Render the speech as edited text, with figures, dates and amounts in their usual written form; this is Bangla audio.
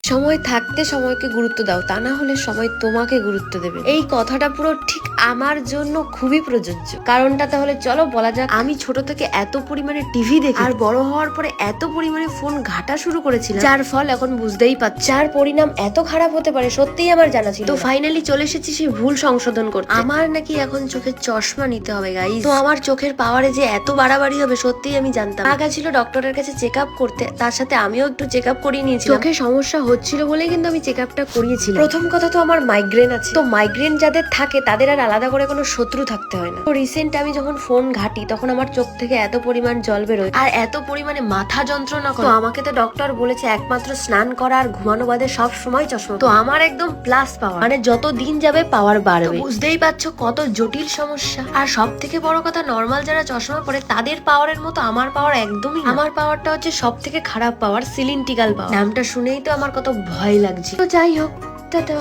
সময় থাকতে সময়কে গুরুত্ব দাও, তা না হলে সময় তোমাকে গুরুত্ব দেবে। এই কথাটা পুরো ঠিক আমার জন্য খুবই প্রযোজ্য। কারণটা তাহলে চলো বলা যাক। আমি ছোট থেকে এত পরিমাণে টিভি দেখি আর বড় হওয়ার পরে এত পরিমাণে ফোন ঘাটা শুরু করেছিলাম, যার ফল এখন বুঝতেই পারছি। যার পরিণাম এত খারাপ হতে পারে সত্যিই আমার জানা ছিল। তো ফাইনালি চলে এসেছি সেই ভুল সংশোধন করতে। আমার নাকি এখন চোখের চশমা নিতে হবে গাইস। তো আমার চোখের পাওয়ারে যে এত বাড়াবাড়ি হবে সত্যিই আমি জানতাম। আগা ছিল ডক্টরের কাছে চেক আপ করতে, তার সাথে আমিও একটু চেক আপ করিয়ে নিয়েছি। চোখে সমস্যা হচ্ছিল বলেই কিন্তু আমি চেক আপটা করিয়েছিলাম। প্রথম কথা তো আমার মাইগ্রেন আছে, তো মাইগ্রেন যাদের থাকে তাদের আর আলাদা করে কোনো শত্রু থাকতে হয় না। তো রিসেন্ট আমি যখন ফোন ঘাটি তখন আমার চোখ থেকে এত পরিমাণ জল বেরোয় আর এত পরিমাণে মাথা যন্ত্রণা করে। তো আমাকে তো ডক্টর বলেছে একমাত্র স্নান করা আর ঘুমানো বাদে সব সময় চশমা। তো আমার একদম প্লাস পাওয়ার, মানে যত দিন যাবে পাওয়ার বাড়বে। বুঝতেই পারছো কত জটিল সমস্যা। আর সব থেকে বড় কথা, নর্মাল যারা চশমা পরে তাদের পাওয়ারের মতো আমার পাওয়ার একদমই না। আমার পাওয়ারটা হচ্ছে সব থেকে খারাপ পাওয়ার, সিলিন্টিক্যাল পাওয়ার। নামটা শুনেই তো আমার কত ভয় লাগছে। তো যাই হোক, টাটা।